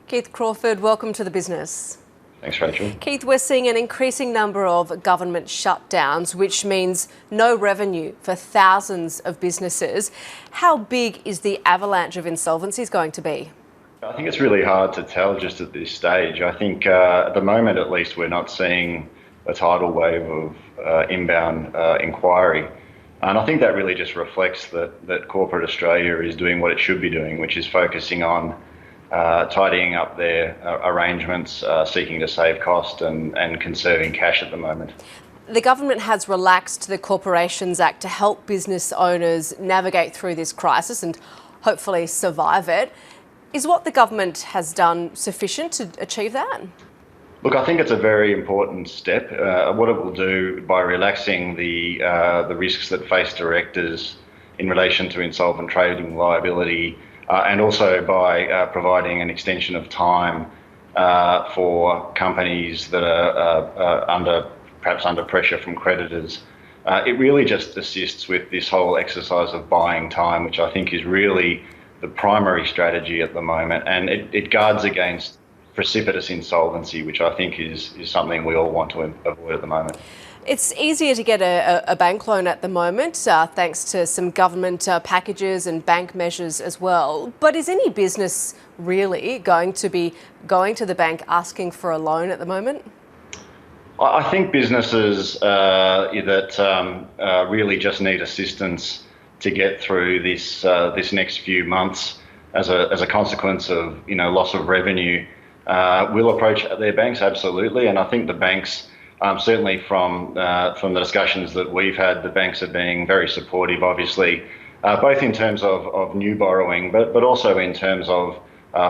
Keith Crawford, welcome to The Business. Thanks, Rachel. Keith, we're seeing an increasing number of government shutdowns, which means no revenue for thousands of businesses. How big is the avalanche of insolvencies going to be? I think it's really hard to tell just at this stage. I think at the moment, at least, we're not seeing a tidal wave of inbound inquiry. And I think that really just reflects that corporate Australia is doing what it should be doing, which is focusing on tidying up their arrangements, seeking to save cost and conserving cash at the moment. The government has relaxed the Corporations Act to help business owners navigate through this crisis and hopefully survive it. Is what the government has done sufficient to achieve that? Look, I think it's a very important step. What it will do by relaxing the risks that face directors in relation to insolvent trading liability, and also by providing an extension of time for companies that are perhaps under pressure from creditors. It really just assists with this whole exercise of buying time, which I think is really the primary strategy at the moment, and it guards against precipitous insolvency, which I think is something we all want to avoid at the moment. It's easier to get a bank loan at the moment, thanks to some government packages and bank measures as well. But is any business really going to be going to the bank asking for a loan at the moment? I think businesses that really just need assistance to get through this next few months as a consequence of loss of revenue will approach their banks, absolutely. And I think the banks, certainly from the discussions that we've had, the banks are being very supportive, obviously, both in terms of new borrowing, but also in terms of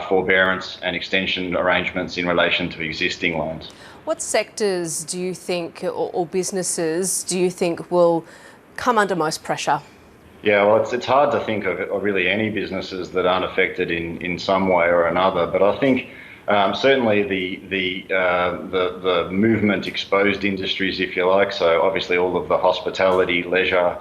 forbearance and extension arrangements in relation to existing loans. What sectors do you think, or businesses do you think will come under most pressure? Yeah, well, it's hard to think of really any businesses that aren't affected in some way or another, but I think certainly the movement exposed industries, if you like, so obviously all of the hospitality, leisure,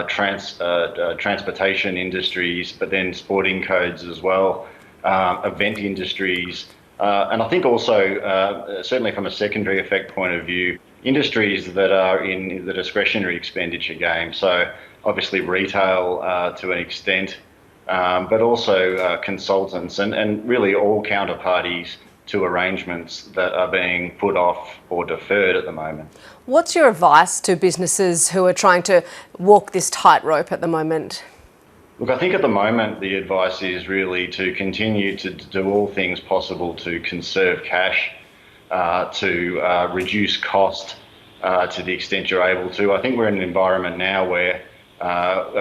transportation industries, but then sporting codes as well, event industries, and I think also certainly from a secondary effect point of view, industries that are in the discretionary expenditure game. So obviously retail to an extent, but also consultants and really all counterparties to arrangements that are being put off or deferred at the moment. What's your advice to businesses who are trying to walk this tightrope at the moment? Look, I think at the moment the advice is really to continue to do all things possible to conserve cash, to reduce cost to the extent you're able to. I think we're in an environment now where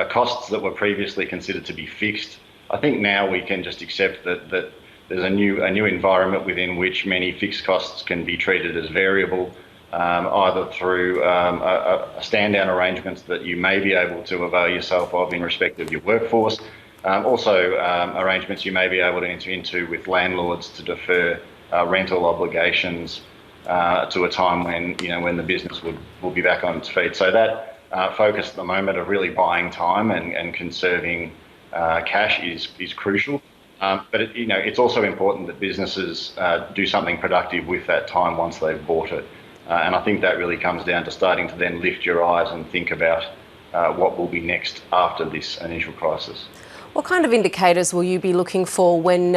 costs that were previously considered to be fixed, I think now we can just accept that there's a new environment within which many fixed costs can be treated as variable, either through stand-down arrangements that you may be able to avail yourself of in respect of your workforce, also arrangements you may be able to enter into with landlords to defer rental obligations to a time when the business will be back on its feet. So that focus at the moment of really buying time and conserving cash is crucial. But it's also important that businesses do something productive with that time once they've bought it. And I think that really comes down to starting to then lift your eyes and think about what will be next after this initial crisis. What kind of indicators will you be looking for when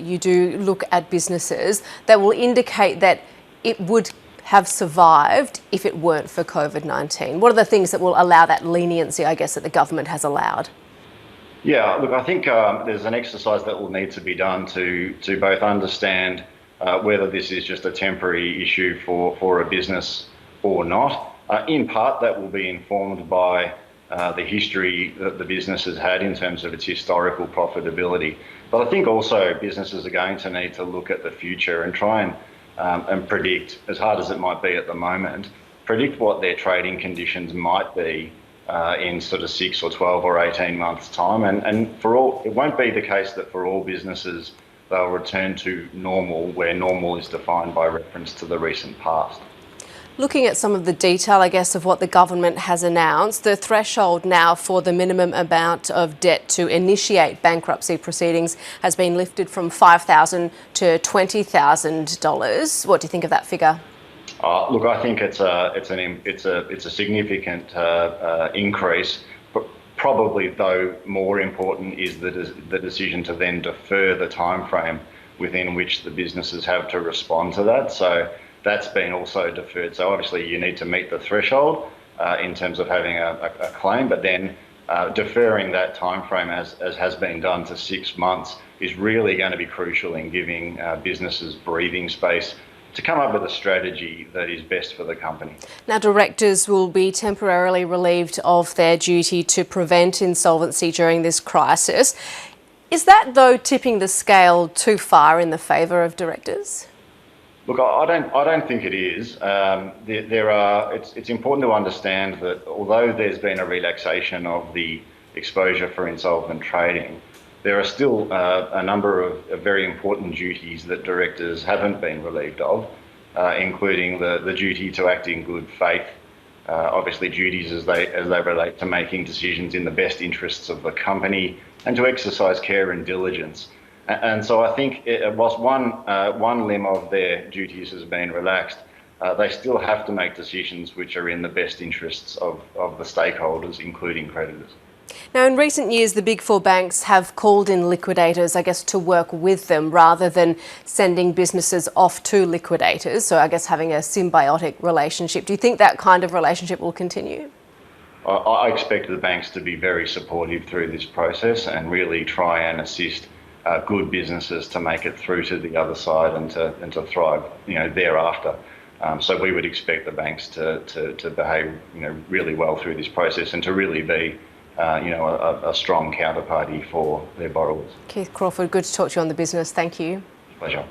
you do look at businesses that will indicate that it would have survived if it weren't for COVID-19? What are the things that will allow that leniency, I guess, that the government has allowed? Yeah, look, I think there's an exercise that will need to be done to both understand whether this is just a temporary issue for a business or not. In part, that will be informed by the history that the business has had in terms of its historical profitability. But I think also businesses are going to need to look at the future and try and predict, as hard as it might be at the moment, predict what their trading conditions might be in sort of 6 or 12 or 18 months' time. And it won't be the case that for all businesses they'll return to normal, where normal is defined by reference to the recent past. Looking at some of the detail, I guess, of what the government has announced, the threshold now for the minimum amount of debt to initiate bankruptcy proceedings has been lifted from $5,000 to $20,000. What do you think of that figure? Look, I think it's a significant increase. But probably, though, more important is the decision to then defer the time frame within which the businesses have to respond to that. So that's been also deferred. So obviously you need to meet the threshold in terms of having a claim, but then deferring that time frame as has been done to 6 months is really going to be crucial in giving businesses breathing space to come up with a strategy that is best for the company. Now, directors will be temporarily relieved of their duty to prevent insolvency during this crisis. Is that, though, tipping the scale too far in the favour of directors? Look, I don't think it is. It's important to understand that although there's been a relaxation of the exposure for insolvent trading, there are still a number of very important duties that directors haven't been relieved of, including the duty to act in good faith, obviously duties as they relate to making decisions in the best interests of the company, and to exercise care and diligence. And so I think whilst one limb of their duties has been relaxed, they still have to make decisions which are in the best interests of the stakeholders, including creditors. Now, in recent years, the big four banks have called in liquidators, I guess, to work with them rather than sending businesses off to liquidators. So I guess having a symbiotic relationship. Do you think that kind of relationship will continue? I expect the banks to be very supportive through this process and really try and assist good businesses to make it through to the other side and to thrive, thereafter. So we would expect the banks to behave, really well through this process and to really be, a strong counterparty for their borrowers. Keith Crawford, good to talk to you on the business. Thank you. Pleasure.